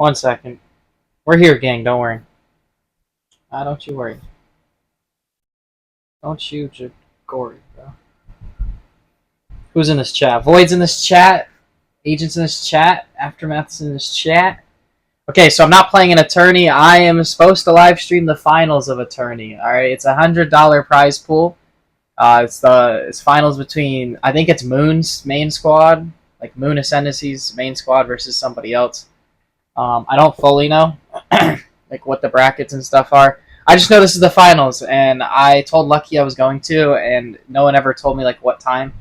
1 second. We're here, gang. Don't worry. Don't you worry. Don't you worry, bro. Who's in this chat? Void's in this chat. Agent's in this chat. Aftermath's in this chat. Okay, so I'm not playing in a tourney. I am supposed to live stream the finals of a tourney. All right, it's a $100 prize pool. It's finals between, I think it's Moon's main squad, like Moon Ascendancy's main squad versus somebody else. I don't fully know like what the brackets and stuff are. I just know this is the finals, and I told Lucky I was going to, and no one ever told me like what time.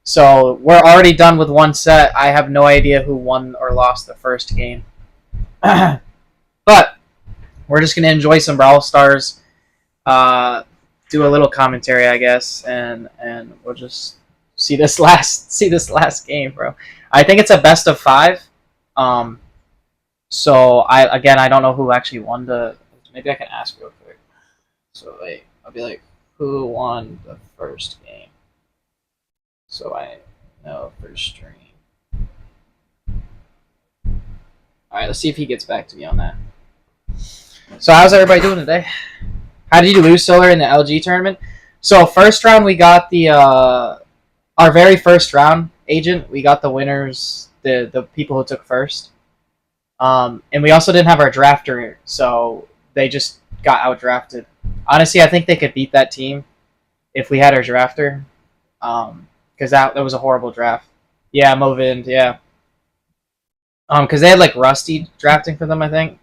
So we're already done with one set. I have no idea who won or lost the first game. But we're just gonna enjoy some Brawl Stars, do a little commentary, I guess, and we'll just see this last game, bro. I think it's a best of 5. So I don't know who actually won the. Maybe I can ask real quick. So wait, I'll be like, who won the first game? So I know for stream. All right, let's see if he gets back to me on that. So how's everybody doing today? How did you lose, Solar, in the LG tournament? So first round we got the our very first round, Agent. We got the winners, the people who took first. And we also didn't have our drafter, so they just got outdrafted. Honestly, I think they could beat that team if we had our drafter, because that was a horrible draft. Yeah, Movind, yeah. Because they had like Rusty drafting for them, I think.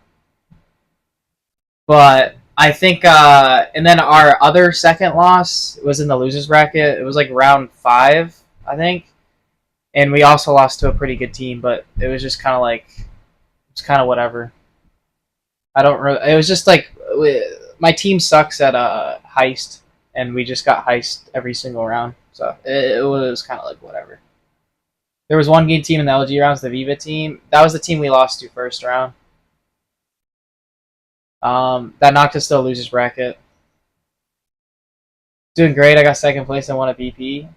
But I think, and then our other second loss was in the losers bracket. It was like round 5, I think, and we also lost to a pretty good team. But it was just kind of like, it's kind of whatever. I don't really. It was just like my team sucks at heist, and we just got heist every single round. So it was kind of like whatever. There was one game team in the LG rounds, the Viva team. That was the team we lost to first round. That knocked us to the losers bracket. Doing great. I got second place and won a BP.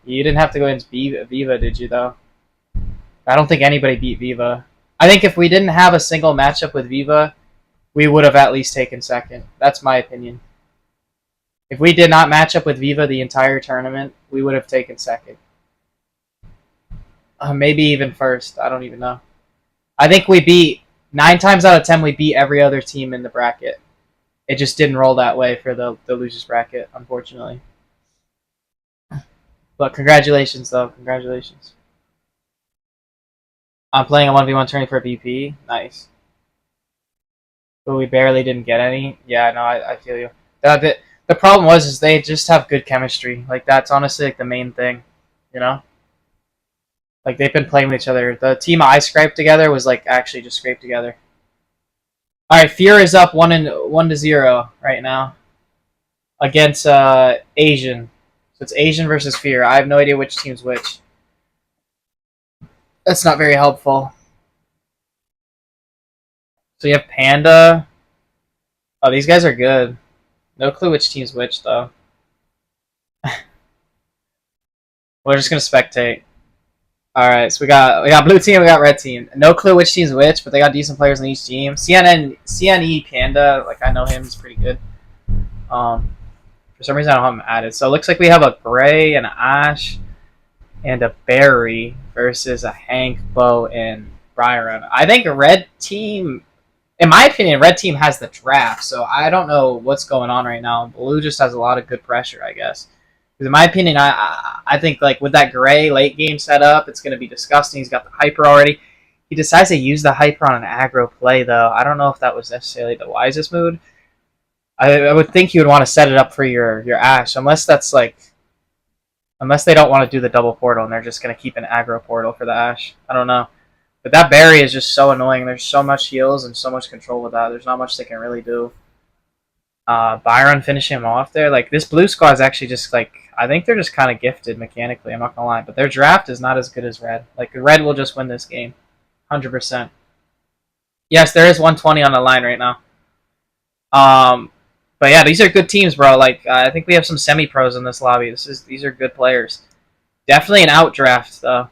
You didn't have to go against Viva, did you, though? I don't think anybody beat Viva. I think if we didn't have a single matchup with Viva, we would have at least taken second. That's my opinion. If we did not match up with Viva the entire tournament, we would have taken second. Maybe even first. I don't even know. I think we beat 9 times out of 10. We beat every other team in the bracket. It just didn't roll that way for the losers bracket, unfortunately. But congratulations, though. Congratulations. I'm playing a 1v1 tourney for a BP. Nice. But we barely didn't get any. Yeah, no, I feel you. The problem is they just have good chemistry. Like, that's honestly like the main thing, you know? Like, they've been playing with each other. The team I scraped together was, like, actually just scraped together. Alright, Fear is up 1-0 right now. Against Asian. So it's Asian versus Fear. I have no idea which team's which. That's not very helpful. So you have Panda. Oh, these guys are good. No clue which team's which, though. We're just gonna spectate. Alright, so we got blue team, we got red team. No clue which team's which, but they got decent players in each team. CNE Panda, like I know him, he's pretty good. For some reason I don't have him added. So it looks like we have a Gray, an Ash, and a Barry versus a Hank, Bo, and Byron. I think red team, in my opinion, red team has the draft, so I don't know what's going on right now. Blue just has a lot of good pressure, I guess. Because in my opinion, I think like with that Gray late game setup, it's going to be disgusting. He's got the hyper already. He decides to use the hyper on an aggro play, though. I don't know if that was necessarily the wisest move. I would think you would want to set it up for your Ash, unless that's like, unless they don't want to do the double portal and they're just going to keep an aggro portal for the Ash. I don't know. But that Barry is just so annoying. There's so much heals and so much control with that. There's not much they can really do. Byron finishing him off there. Like, this blue squad is actually just, like, I think they're just kind of gifted mechanically, I'm not going to lie. But their draft is not as good as red. Like, red will just win this game. 100%. Yes, there is 120 on the line right now. But yeah, these are good teams, bro. Like, I think we have some semi-pros in this lobby. These are good players. Definitely an outdraft, though.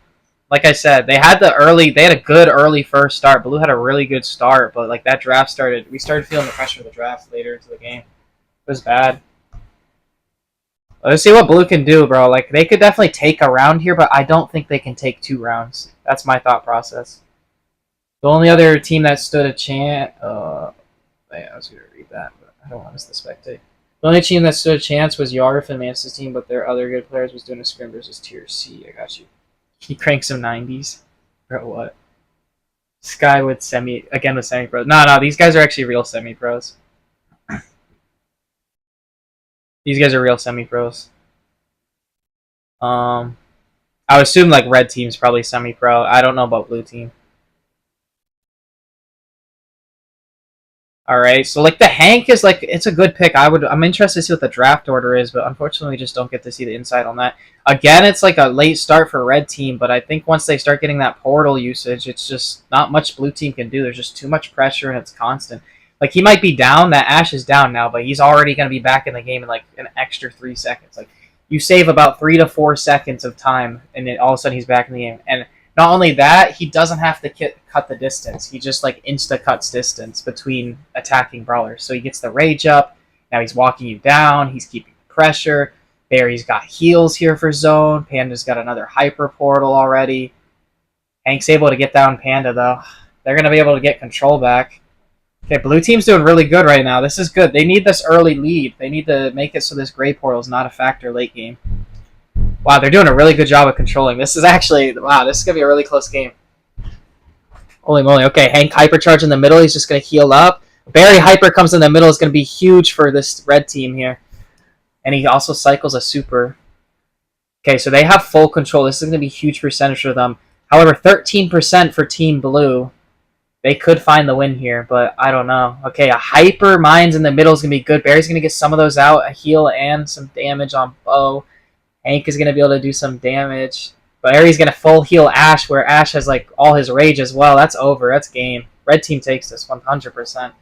like I said, they had a good early first start. Blue had a really good start, but like that draft we started feeling the pressure of the draft later into the game. It was bad. Let's see what Blue can do, bro. Like they could definitely take a round here, but I don't think they can take 2 rounds. That's my thought process. The only other team that stood a chance. I was gonna read that, but I don't want us to spectate. The only team that stood a chance was Yarf and Mance's team, but their other good players was doing a scrim versus tier C. I got you. He cranked some 90s. Bro, what? Sky with semi pros. No, these guys are actually real semi pros. These guys are real semi pros. I would assume like red team's probably semi pro. I don't know about blue team. Alright, so like the Hank is like it's a good pick. I'm interested to see what the draft order is, but unfortunately we just don't get to see the inside on that. Again, it's like a late start for red team, but I think once they start getting that portal usage, it's just not much blue team can do. There's just too much pressure and it's constant. Like he might be down, that Ash is down now, but he's already gonna be back in the game in like an extra 3 seconds. Like you save about 3 to 4 seconds of time and then all of a sudden he's back in the game. And not only that, he doesn't have to cut the distance. He just like insta-cuts distance between attacking brawlers. So he gets the rage up. Now he's walking you down. He's keeping pressure. Barry's got heals here for zone. Panda's got another hyper portal already. Hank's able to get down Panda though. They're going to be able to get control back. Okay, blue team's doing really good right now. This is good. They need this early lead. They need to make it so this gray portal is not a factor late game. Wow, they're doing a really good job of controlling. This is actually, wow, this is going to be a really close game. Holy moly. Okay, Hank hypercharge in the middle. He's just going to heal up. Barry hyper comes in the middle. Is going to be huge for this red team here. And he also cycles a super. Okay, so they have full control. This is going to be a huge percentage for them. However, 13% for Team Blue. They could find the win here, but I don't know. Okay, a hyper mines in the middle is going to be good. Barry's going to get some of those out. A heal and some damage on Bo. Hank is going to be able to do some damage. But Barry's going to full heal Ash, where Ash has like all his rage as well. That's over. That's game. Red team takes this 100%.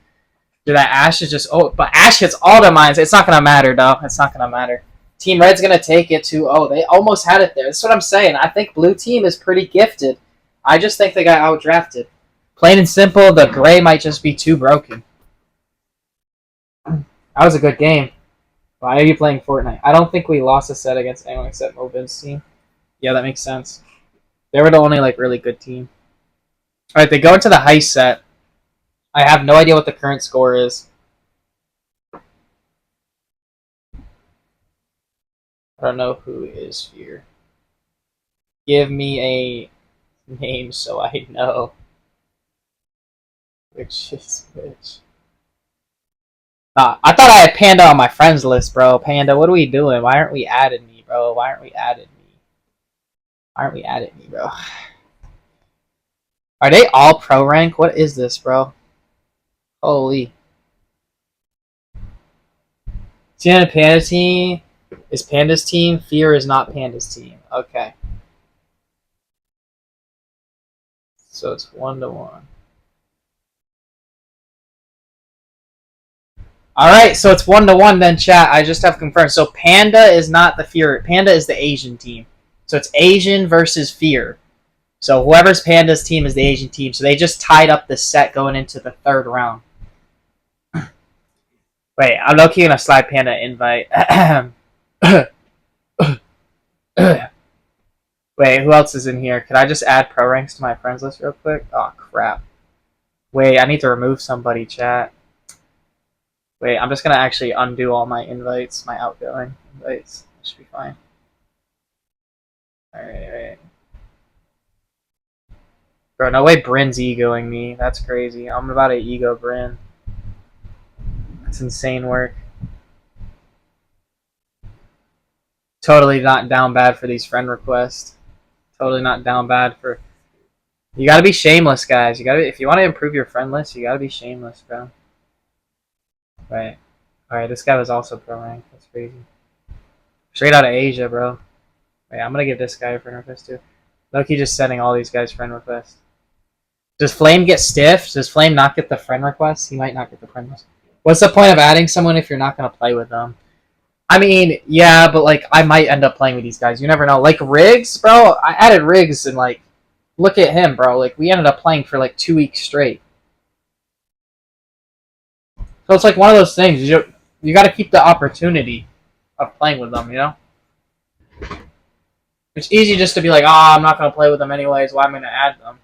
Dude, that Ash is just... Oh, but Ash hits all the mines. It's not going to matter, though. It's not going to matter. Team Red's going to take it to... Oh, they almost had it there. That's what I'm saying. I think blue team is pretty gifted. I just think they got outdrafted. Plain and simple, the gray might just be too broken. That was a good game. Why are you playing Fortnite? I don't think we lost a set against anyone except Movin's team. Yeah, that makes sense. They were the only like really good team. Alright, they go into the heist set. I have no idea what the current score is. I don't know who is here. Give me a name so I know. Which is which. I thought I had Panda on my friends list, bro. Panda, what are we doing? Why aren't we adding me, bro? Why aren't we adding me? Why aren't we adding me, bro? Are they all pro rank? What is this, bro? Holy. Sienna Panda team is Panda's team. Fear is not Panda's team. Okay. So it's 1-1. Alright, so it's 1-1 then, chat. I just have confirmed. So Panda is not the Fear. Panda is the Asian team. So it's Asian versus Fear. So whoever's Panda's team is the Asian team. So they just tied up the set going into the third round. Wait, I'm low-key going to slide Panda invite. Wait, who else is in here? Could I just add pro ranks to my friends list real quick? Oh, crap. Wait, I need to remove somebody, chat. Wait, I'm just going to actually undo all my invites, my outgoing invites. It should be fine. Alright. Bro, no way Bryn's egoing me. That's crazy. I'm about to ego Bryn. That's insane work. Totally not down bad for these friend requests. Totally not down bad for... You gotta be shameless, guys. You gotta be... If you want to improve your friend list, you gotta be shameless, bro. Right. Alright, this guy was also pro rank. That's crazy. Straight out of Asia, bro. Wait, I'm gonna give this guy a friend request too. Loki just sending all these guys friend requests. Does Flame get stiff? Does Flame not get the friend request? He might not get the friend request. What's the point of adding someone if you're not gonna play with them? I mean, yeah, but like I might end up playing with these guys. You never know. Like Riggs, bro. I added Riggs and like Look at him, bro. Like, we ended up playing for like 2 weeks straight. So it's like one of those things. You got to keep the opportunity of playing with them, you know? It's easy just to be like, I'm not going to play with them anyways. Why am I going to add them?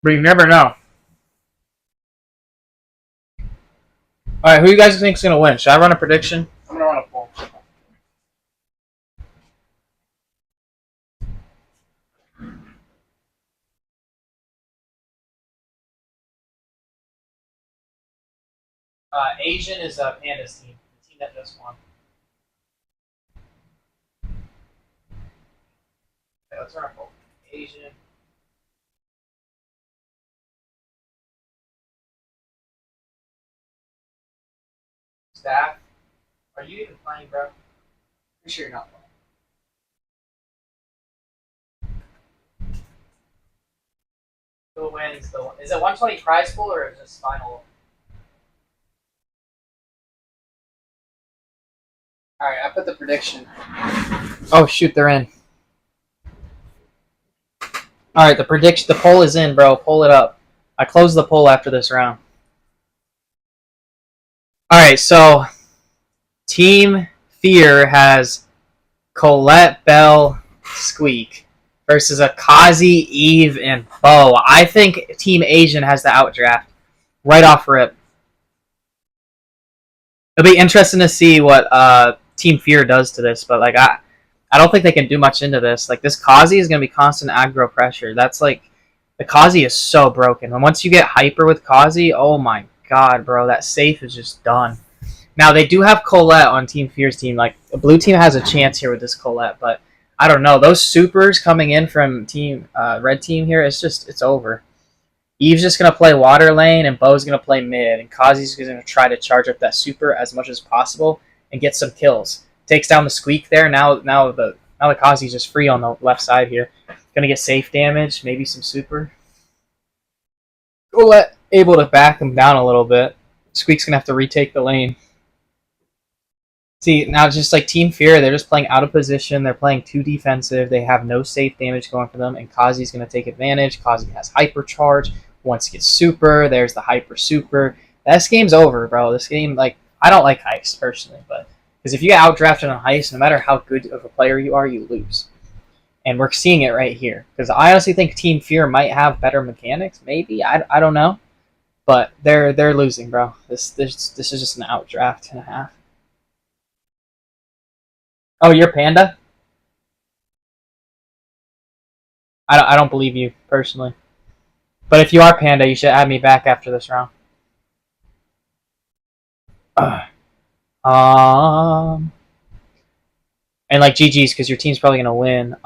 But you never know. All right, who you guys think is going to win? Should I run a prediction? I'm going to run a poll. Asian is Panda's team. The team that just won. Okay, let's run a poll. Asian. Staff. Are you even playing, bro? Pretty sure you're not playing. Who wins? Is it 120 prize pool or is it just final? All right, I put the prediction. Oh shoot, they're in. All right, the prediction. The poll is in, bro. Pull it up. I closed the poll after this round. All right, so Team Fear has Colette, Belle, Squeak versus Akazi, Eve, and Bo. I think Team Asian has the outdraft right off rip. It'll be interesting to see what Team Fear does to this, but like I don't think they can do much into this. Like this Kazi is gonna be constant aggro pressure. That's like the Kazi is so broken. And once you get hyper with Kazi, oh my god, bro, that safe is just done. Now they do have Colette on Team Fear's team. Like the blue team has a chance here with this Colette, but I don't know. Those supers coming in from Team Red team here, it's over. Eve's just gonna play water lane, and Bo's gonna play mid, and Kazi's gonna try to charge up that super as much as possible and get some kills. Takes down the Squeak there. Now the Kazi's just free on the left side here. Gonna get safe damage, maybe some super. Colette able to back him down a little bit. Squeak's gonna have to retake the lane. See, now just like Team Fear, they're just playing out of position. They're playing too defensive. They have no safe damage going for them, and Kazi's going to take advantage. Kazi has hypercharge. Once he gets super, there's the hyper super. This game's over, bro. This game, like, I don't like Heist, personally, but because if you get outdrafted on Heist, no matter how good of a player you are, you lose. And we're seeing it right here. Because I honestly think Team Fear might have better mechanics, maybe. I don't know. But they're losing, bro. This is just an outdraft and a half. Oh, you're Panda? I don't believe you, personally. But if you are Panda, you should add me back after this round. And like GG's, because your team's probably going to win.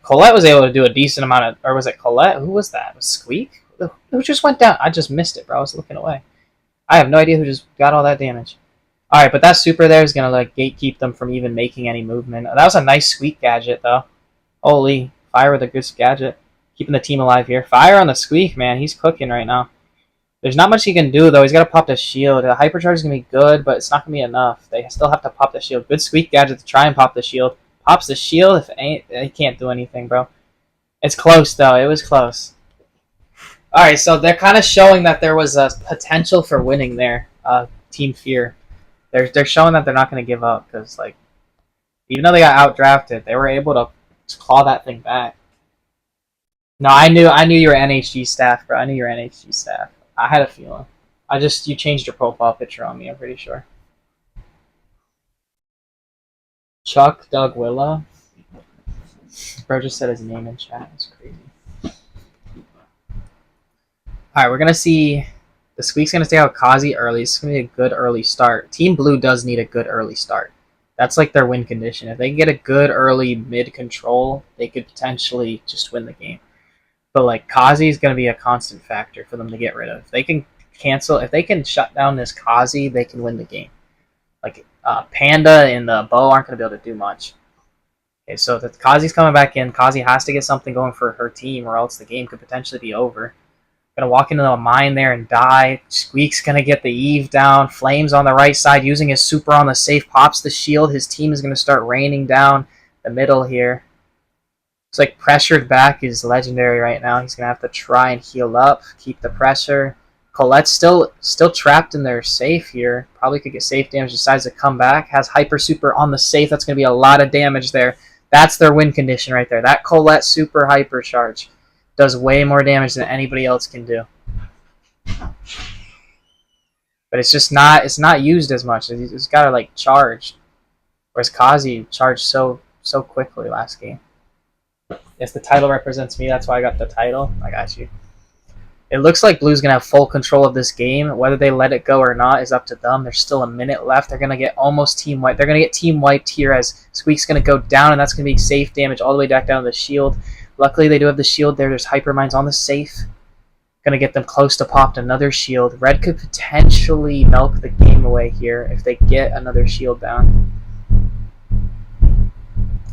Colette was able to do a decent amount of... Or was it Colette? Who was that? Was Squeak? Who just went down? I just missed it, bro. I was looking away. I have no idea who just got all that damage. Alright, but that super there is going to like gatekeep them from even making any movement. That was a nice Squeak gadget, though. Holy, Fire with a good gadget. Keeping the team alive here. Fire on the Squeak, man. He's cooking right now. There's not much he can do, though. He's got to pop the shield. The Hypercharge is going to be good, but it's not going to be enough. They still have to pop the shield. Good Squeak gadget to try and pop the shield. Pops the shield. If it ain't, he can't do anything, bro. It's close, though. It was close. Alright, so they're kind of showing that there was a potential for winning there. Team Fear. They're showing that they're not going to give up because, like, even though they got outdrafted, they were able to claw that thing back. No, I knew you were NHG staff, bro. I knew you were NHG staff. I had a feeling. You changed your profile picture on me, I'm pretty sure. Chuck Doug Willa. Bro just said his name in chat. It's crazy. Alright, we're going to see... The Squeak's going to stay out Kazi early. It's going to be a good early start. Team Blue does need a good early start. That's like their win condition. If they can get a good early mid control, they could potentially just win the game. But like Kazi is going to be a constant factor for them to get rid of. If they can cancel, if they can shut down this Kazi, they can win the game. Like Panda and the Bo aren't going to be able to do much. Okay, so if Kazi's coming back in, Kazi has to get something going for her team, or else the game could potentially be over. Gonna walk into a mine there and die. Squeak's gonna get the Eve down. Flames on the right side using his super on the safe. Pops the shield. His team is gonna start raining down the middle here. It's like pressured back is legendary right now. He's gonna have to try and heal up, keep the pressure. Colette's still trapped in their safe here. Probably could get safe damage. Decides to come back. Has hyper super on the safe. That's gonna be a lot of damage there. That's their win condition right there. That Colette super hyper charge does way more damage than anybody else can do. But it's not used as much. It's gotta like charge. Whereas Kazi charged so quickly last game. Yes, the title represents me. That's why I got the title. I got you. It looks like Blue's going to have full control of this game. Whether they let it go or not is up to them. There's still a minute left. They're going to get almost team wiped. They're going to get team wiped here as Squeak's going to go down, and that's going to be safe damage all the way back down to the shield. Luckily, they do have the shield there. There's Hypermines on the safe. Going to get them close to popped another shield. Red could potentially milk the game away here if they get another shield down.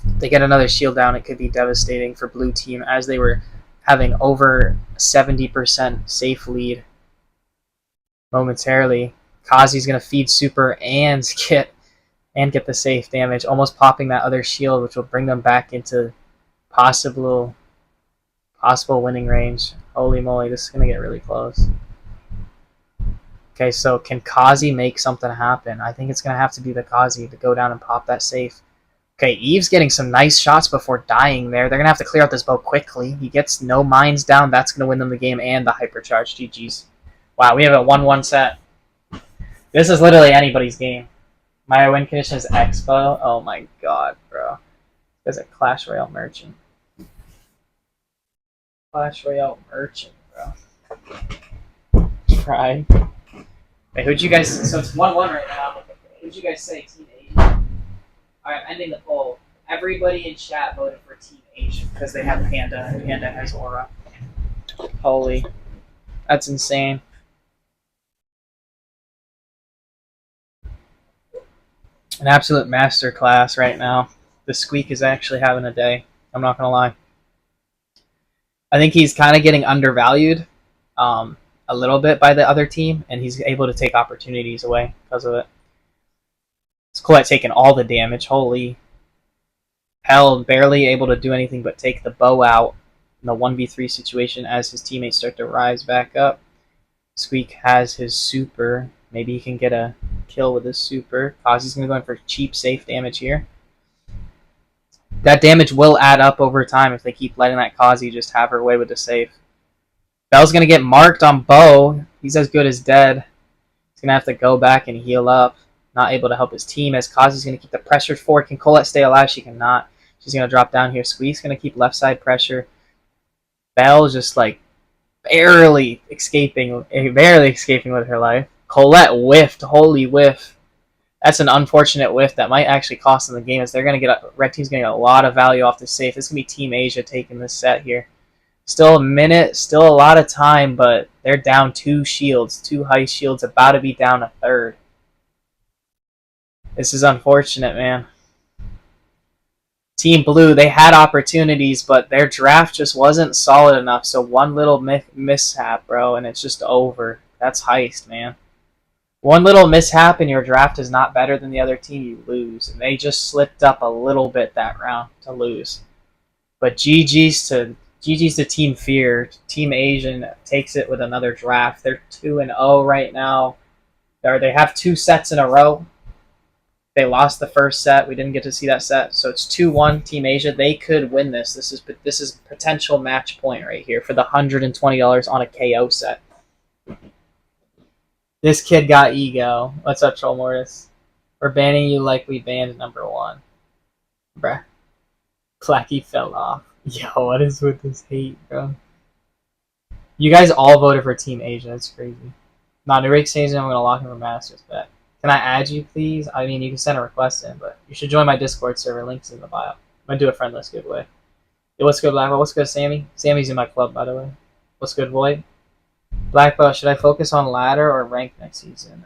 If they get another shield down, it could be devastating for Blue team as they were having over 70% safe lead momentarily. Kazi's gonna feed super and get the safe damage, almost popping that other shield, which will bring them back into possible winning range. Holy moly, this is gonna get really close. Okay, so can Kazi make something happen? I think it's gonna have to be the Kazi to go down and pop that safe. Okay, Eve's getting some nice shots before dying there. They're going to have to clear out this bow quickly. He gets no mines down. That's going to win them the game and the hypercharge. GG's. Wow, we have a 1-1 set. This is literally anybody's game. My win condition is Expo. Oh my god, bro. There's a Clash Royale merchant. Clash Royale merchant, bro. Try. Wait, who'd you guys... So it's 1-1 right now. Who'd you guys say? Team 8? Alright, I'm ending the poll. Everybody in chat voted for Team Asian because they have Panda, and Panda has Aura. Holy. That's insane. An absolute masterclass right now. The Squeak is actually having a day. I'm not going to lie. I think he's kind of getting undervalued a little bit by the other team, and he's able to take opportunities away because of it. Colette taking all the damage. Holy hell, barely able to do anything but take the bow out in the 1v3 situation as his teammates start to rise back up. Squeak has his super. Maybe he can get a kill with his super. Kazi's going to go in for cheap safe damage here. That damage will add up over time if they keep letting that Kazi just have her way with the safe. Bell's going to get marked on bow. He's as good as dead. He's going to have to go back and heal up. Not able to help his team as Kazi's going to keep the pressure forward. Can Colette stay alive? She cannot. She's going to drop down here. Squeak's going to keep left side pressure. Belle just like barely escaping with her life. Colette whiffed. Holy whiff. That's an unfortunate whiff that might actually cost them the game as they're going to get Red team's going to get a lot of value off the safe. This is going to be Team Asia taking this set here. Still a minute, still a lot of time, but they're down 2 shields, 2 high shields, about to be down a third. This is unfortunate, man. Team Blue, they had opportunities, but their draft just wasn't solid enough. So one little mishap, bro, and it's just over. That's heist, man. One little mishap and your draft is not better than the other team, you lose. And they just slipped up a little bit that round to lose. But GG's to Team Fear. Team Asian takes it with another draft. They're 2-0 right now. They have 2 sets in a row. They lost the first set. We didn't get to see that set. So it's 2-1 Team Asia. They could win this. This is potential match point right here for the $120 on a KO set. This kid got ego. What's up, Troll Mortis? We're banning you like we banned number 1. Bruh. Clacky fell off. Yo, what is with this hate, bro? You guys all voted for Team Asia. That's crazy. Not a Rick season. I'm going to lock him for Masters bet. Can I add you, please? I mean, you can send a request in, but you should join my Discord server. Link's in the bio. I'm going to do a friend list giveaway. Yo, what's good, Blackwell? What's good, Sammy? Sammy's in my club, by the way. What's good, Void? Blackwell, should I focus on ladder or rank next season?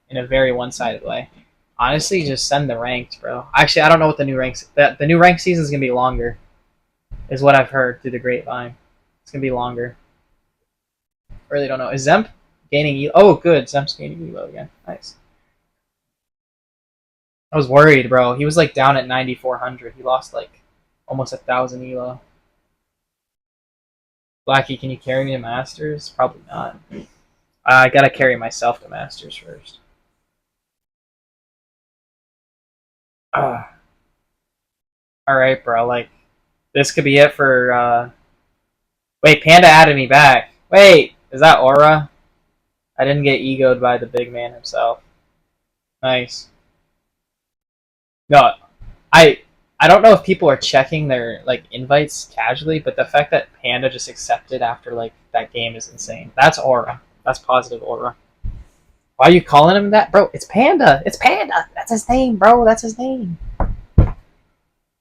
In a very one-sided way. Honestly, just send the ranked, bro. Actually, I don't know what the new ranks... The new rank season is going to be longer, is what I've heard through the grapevine. It's going to be longer. Really don't know. Is Zemp gaining elo? Oh, good. Zemp's gaining elo again. Nice. I was worried, bro. He was like down at 9,400. He lost like almost 1,000 elo. Blackie, can you carry me to Masters? Probably not. I gotta carry myself to Masters first. Alright, bro. Like, this could be it for, Wait, Panda added me back. Wait, is that Aura? I didn't get egoed by the big man himself. Nice. No, I I don't know if people are checking their like invites casually, but the fact that Panda just accepted after like that game is insane. That's aura. That's positive aura. Why are you calling him that, bro? It's Panda. It's Panda. That's his name, bro. That's his name. What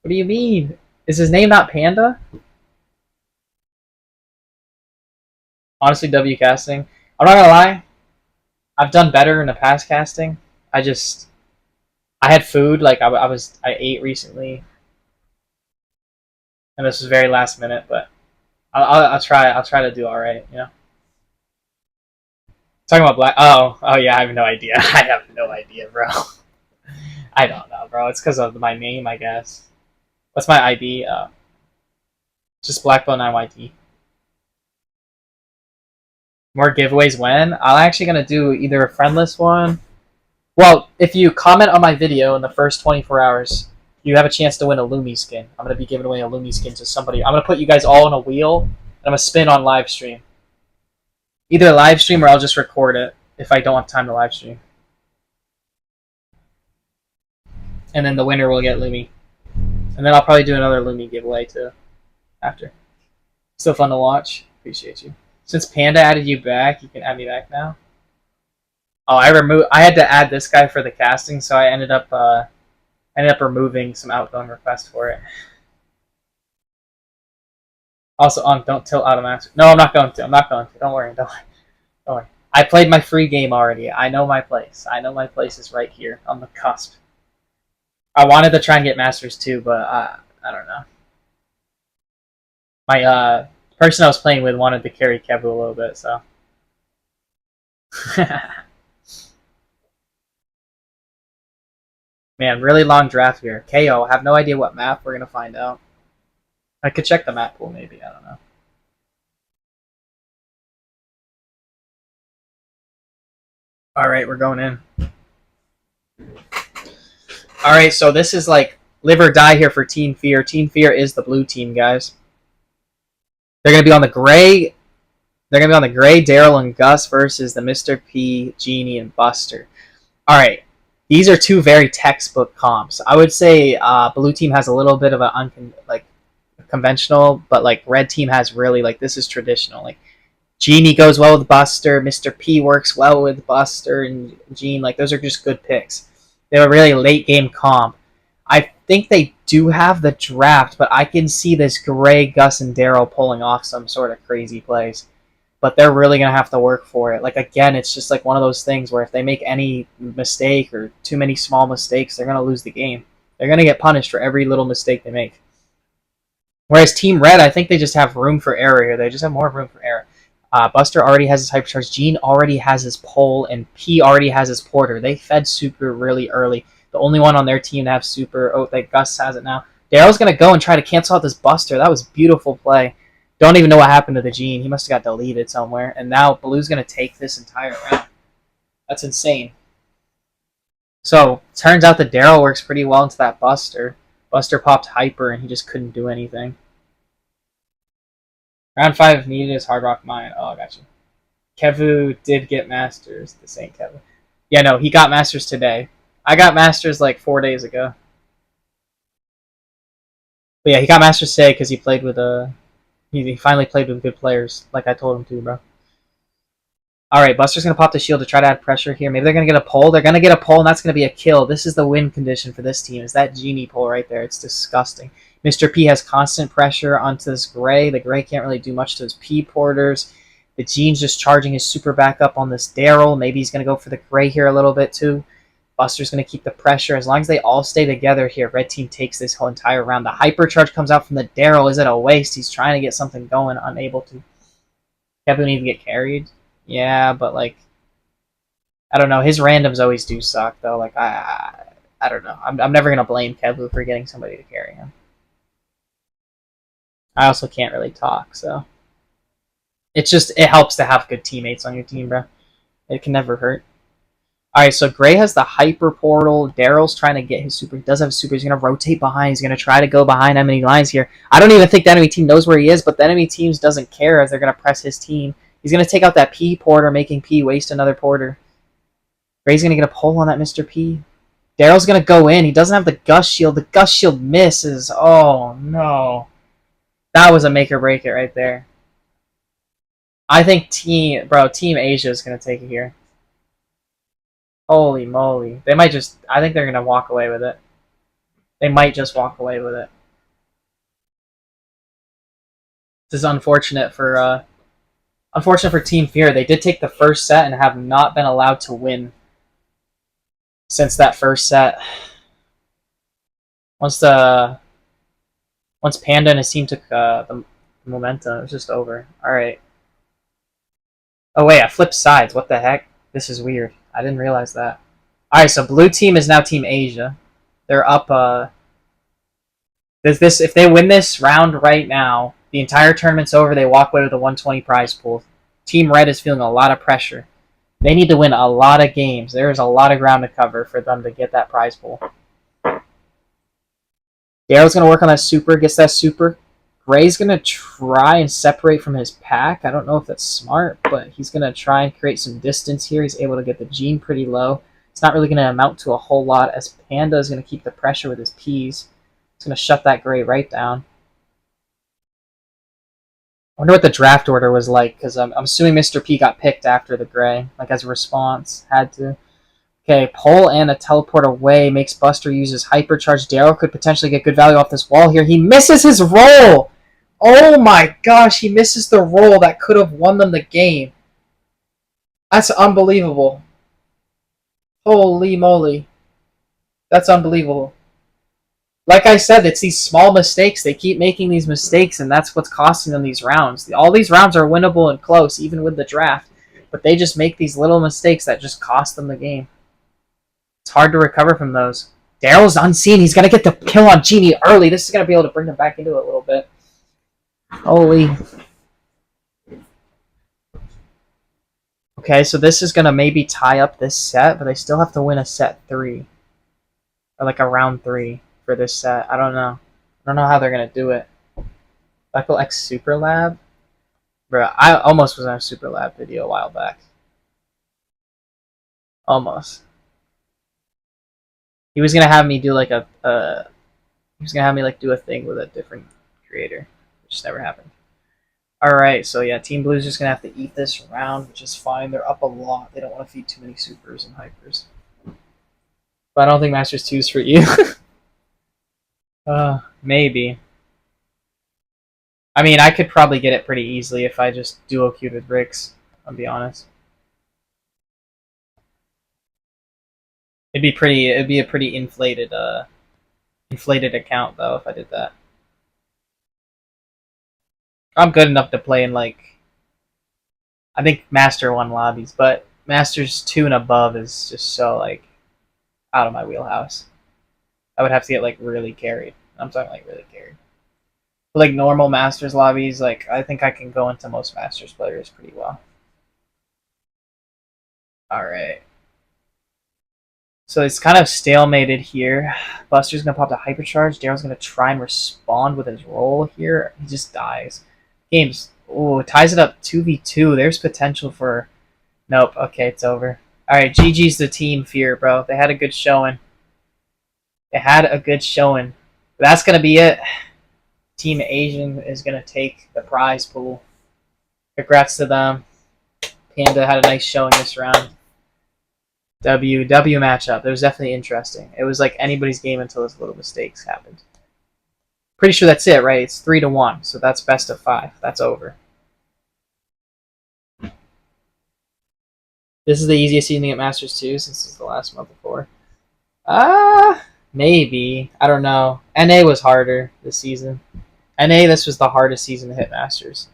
do you mean? Is his name not Panda? Honestly, W casting. I'm not gonna lie. I've done better in the past casting. I had food. Like I ate recently, and this was very last minute. But I'll try. I'll try to do all right. You know. Talking about black. Oh yeah. I have no idea. I have no idea, bro. I don't know, bro. It's because of my name, I guess. What's my ID? Just Blackbone 9YT. More giveaways when? I'm actually gonna do either a friendless one. Well, if you comment on my video in the first 24 hours, you have a chance to win a Lumi skin. I'm gonna be giving away a Lumi skin to somebody. I'm gonna put you guys all on a wheel, and I'm gonna spin on live stream. Either live stream or I'll just record it if I don't have time to live stream. And then the winner will get Lumi. And then I'll probably do another Lumi giveaway too after. Still fun to watch. Appreciate you. Since Panda added you back, you can add me back now. Oh, I had to add this guy for the casting, so I ended up removing some outgoing requests for it. Also, don't tilt automatic. No, I'm not going to. I'm not going to. Don't worry. Don't worry. I played my free game already. I know my place. I know my place is right here on the cusp. I wanted to try and get Masters too, but I don't know. My person I was playing with wanted to carry Kevu a little bit, so. Man, really long draft here. KO, I have no idea what map we're gonna find out. I could check the map pool maybe, I don't know. Alright, we're going in. Alright, so this is like live or die here for Team Fear. Team Fear is the blue team, guys. They're gonna be on the gray. They're gonna be on the gray, Daryl and Gus versus the Mr. P, Genie, and Buster. Alright. These are two very textbook comps. I would say blue team has a little bit of a conventional, but like red team has really like this is traditional. Like Genie goes well with Buster, Mr. P works well with Buster and Gene. Like those are just good picks. They have a really late game comp. I think they do have the draft, but I can see this Gray, Gus, and Daryl pulling off some sort of crazy plays. But they're really going to have to work for it. Like, again, it's just like one of those things where if they make any mistake or too many small mistakes, they're going to lose the game. They're going to get punished for every little mistake they make. Whereas Team Red, I think they just have room for error here. They just have more room for error. Buster already has his Hypercharge. Gene already has his Pole. And P already has his Porter. They fed Super really early. The only one on their team to have Super. Oh, that Gus has it now. Daryl's going to go and try to cancel out this Buster. That was a beautiful play. Don't even know what happened to the Gene. He must have got deleted somewhere. And now Blue's going to take this entire round. That's insane. So, turns out that Daryl works pretty well into that Buster. Buster popped Hyper and he just couldn't do anything. Round 5 needed his Hard Rock Mine. Oh, I got you. Kevu did get Masters. This ain't Kevu. Yeah, no, he got Masters today. I got Masters like 4 days ago. But yeah, he got Masters today because he played with He finally played with good players, like I told him to, bro. Alright, Buster's going to pop the shield to try to add pressure here. Maybe they're going to get a pull. They're going to get a pull, and that's going to be a kill. This is the win condition for this team. Is that Genie pull right there. It's disgusting. Mr. P has constant pressure onto this Gray. The Gray can't really do much to his P porters. The Gene's just charging his super back up on this Daryl. Maybe he's going to go for the Gray here a little bit, too. Buster's going to keep the pressure. As long as they all stay together here, red team takes this whole entire round. The Hypercharge comes out from the Daryl. Is it a waste? He's trying to get something going, unable to. Kevin even get carried. Yeah, but like, I don't know. His randoms always do suck, though. Like, I don't know. I'm never going to blame Kevu for getting somebody to carry him. I also can't really talk, so. It's just, it helps to have good teammates on your team, bro. It can never hurt. Alright, so Gray has the Hyper Portal. Daryl's trying to get his super. He does have a super. He's going to rotate behind. He's going to try to go behind enemy lines here. I don't even think the enemy team knows where he is, but the enemy team doesn't care as they're going to press his team. He's going to take out that P Porter, making P waste another Porter. Gray's going to get a pull on that Mr. P. Daryl's going to go in. He doesn't have the Gust Shield. The Gust Shield misses. Oh, no. That was a make or break it right there. I think Team Asia is going to take it here. Holy moly. They might just... I think they're going to walk away with it. They might just walk away with it. This is unfortunate for Team Fear. They did take the first set and have not been allowed to win since that first set. Once Panda and his team took the momentum, it was just over. Alright. Oh wait, I flipped sides. What the heck? This is weird. I didn't realize that. Alright, so blue team is now Team Asia. They're up if they win this round right now, the entire tournament's over, they walk away with a 120 prize pool. Team Red is feeling a lot of pressure. They need to win a lot of games. There is a lot of ground to cover for them to get that prize pool. Daryl's going to work on that super, gets that super. Gray's going to try and separate from his pack. I don't know if that's smart, but he's going to try and create some distance here. He's able to get the Gene pretty low. It's not really going to amount to a whole lot as Panda is going to keep the pressure with his Ps. He's going to shut that Gray right down. I wonder what the draft order was like, because I'm assuming Mr. P got picked after the Gray, like as a response. Had to. Okay, pull and a teleport away makes Buster use his hypercharge. Daryl could potentially get good value off this wall here. He misses his roll! Oh my gosh, he misses the roll that could have won them the game. That's unbelievable. Holy moly. That's unbelievable. Like I said, it's these small mistakes. They keep making these mistakes, and that's what's costing them these rounds. All these rounds are winnable and close, even with the draft. But they just make these little mistakes that just cost them the game. It's hard to recover from those. Daryl's unseen. He's going to get the kill on Genie early. This is going to be able to bring them back into it a little bit. Holy. Okay, so this is going to maybe tie up this set, but they still have to win a set 3. Or like a round 3 for this set. I don't know. I don't know how they're going to do it. Michael X Super Lab? Bro, I almost was on a Super Lab video a while back. Almost. He was gonna have me do like he was gonna have me like do a thing with a different creator, which just never happened. Alright, so yeah, Team Blue's just gonna have to eat this round, which is fine. They're up a lot. They don't want to feed too many supers and hypers. But I don't think Masters 2 is for you. Maybe. I mean, I could probably get it pretty easily if I just duo queued with Ricks, I'll be honest. It'd be a pretty inflated account though if I did that. I'm good enough to play in like I think Master 1 lobbies, but Masters 2 and above is just so like out of my wheelhouse. I would have to get like really carried. I'm talking like really carried. But, like normal Masters lobbies, like I think I can go into most Masters players pretty well. Alright. So it's kind of stalemated here. Buster's going to pop the hypercharge. Daryl's going to try and respond with his roll here. He just dies. Game's... Ooh, ties it up 2v2. There's potential for... Nope. Okay, it's over. Alright, GG's the Team Fear, bro. They had a good showing. They had a good showing. But that's going to be it. Team Asian is going to take the prize pool. Congrats to them. Panda had a nice showing this round. W matchup. It was definitely interesting. It was like anybody's game until those little mistakes happened. Pretty sure that's it, right? It's 3-1, so that's best of 5. That's over. This is the easiest season to get Masters 2 since it's the last month before. Maybe. I don't know. NA was harder this season. NA, this was the hardest season to hit Masters.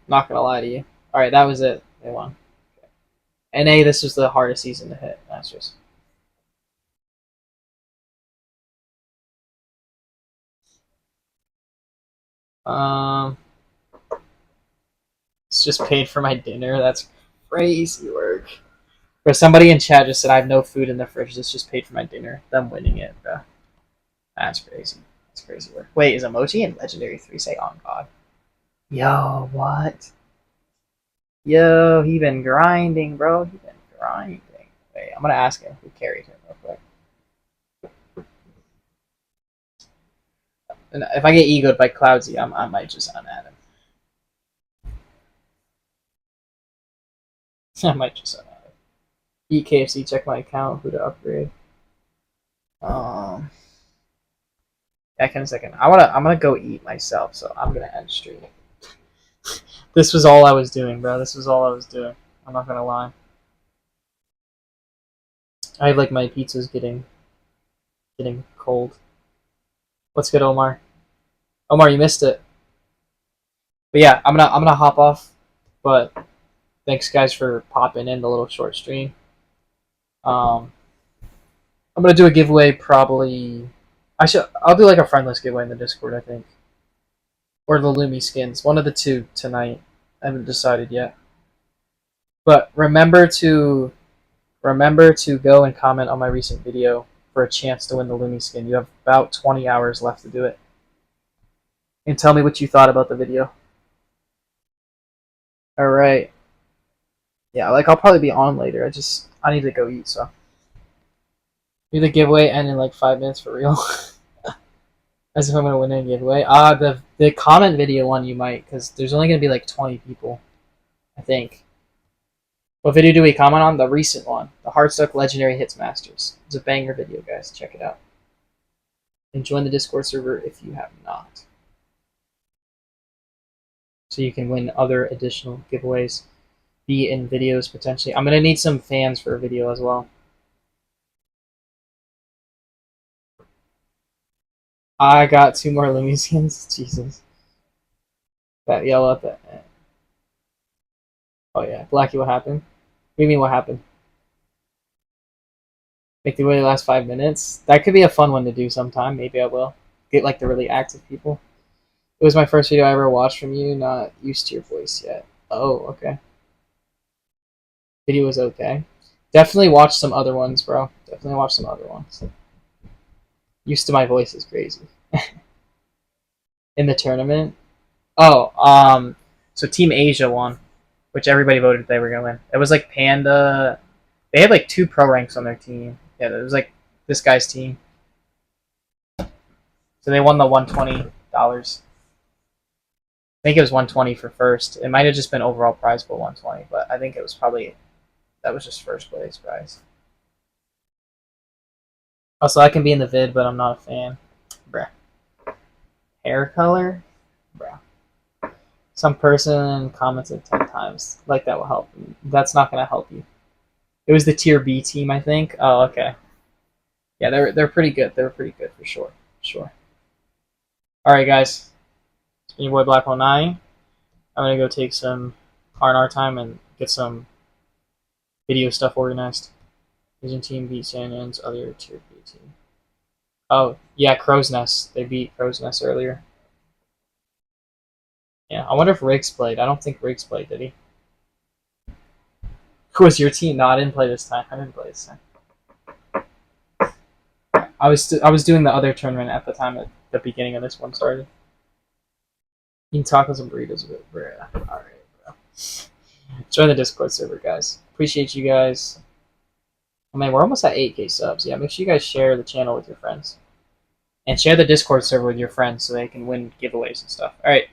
Not gonna lie to you. Alright, that was it. They won. NA, this was the hardest season to hit Masters. This just paid for my dinner. That's crazy work. Bro, somebody in chat just said I have no food in the fridge. This just paid for my dinner. Them winning it, bro. That's crazy. That's crazy work. Wait, is Emoji and Legendary 3 say on God? Yo, what? Yo, he been grinding, bro. He been grinding. Wait, I'm gonna ask him who carried him real quick. And if I get egoed by Cloudsy, I might just unadd him. I might just unadd him. Eat KFC, check my account, who to upgrade. Back in a second. I'm gonna go eat myself, so I'm gonna end stream. This was all I was doing, bro. This was all I was doing. I'm not gonna lie. I like my pizza's getting cold. What's good, Omar? Omar, you missed it. But yeah, I'm gonna hop off. But thanks guys for popping in the little short stream. I'm gonna do a giveaway probably. I'll do like a friendless giveaway in the Discord, I think. Or the Lumi skins. One of the two tonight. I haven't decided yet. But remember to go and comment on my recent video for a chance to win the Lumi skin. You have about 20 hours left to do it. And tell me what you thought about the video. Alright. Yeah, like I'll probably be on later. I need to go eat, so. Do the giveaway end in like 5 minutes for real. As if I'm gonna win a giveaway. The comment video one you might, because there's only gonna be like 20 people. I think. What video do we comment on? The recent one. The Heartstuck Legendary Hits Masters. It's a banger video, guys. Check it out. And join the Discord server if you have not. So you can win other additional giveaways. Be in videos potentially. I'm gonna need some fans for a video as well. I got 2 more Lumi skins. Jesus. That yellow at the end. Oh yeah. Blackie, what happened? What do you mean what happened? Make the video last 5 minutes? That could be a fun one to do sometime. Maybe I will. Get like the really active people. It was my first video I ever watched from you. Not used to your voice yet. Oh, okay. Video was okay. Definitely watch some other ones, bro. Definitely watch some other ones. Used to my voice is crazy. In the tournament? Oh, so Team Asia won, which everybody voted they were going to win. It was like Panda. They had like 2 pro ranks on their team. Yeah, it was like this guy's team. So they won the $120. I think it was 120 for first. It might have just been overall prize pool 120, but I think it was probably, that was just first place prize. Also, I can be in the vid, but I'm not a fan. Bruh. Hair color? Bruh. Some person commented 10 times. Like that will help. That's not going to help you. It was the tier B team, I think. Oh, okay. Yeah, they're pretty good. They're pretty good for sure. Sure. Alright, guys. It's been your boy Black09. I'm going to go take some R&R time and get some video stuff organized. Asian team beat Sanyan's other tier B team. Oh, yeah, Crow's Nest. They beat Crow's Nest earlier. Yeah, I wonder if Riggs played. I don't think Riggs played, did he? Who was your team? No, I didn't play this time. I didn't play this time. I was doing the other tournament at the time at the beginning of this one started. Eating tacos and burritos a bit, bro. Alright, bro. Join the Discord server, guys. Appreciate you guys. Oh man, we're almost at 8K subs. Yeah, make sure you guys share the channel with your friends. And share the Discord server with your friends so they can win giveaways and stuff. Alright.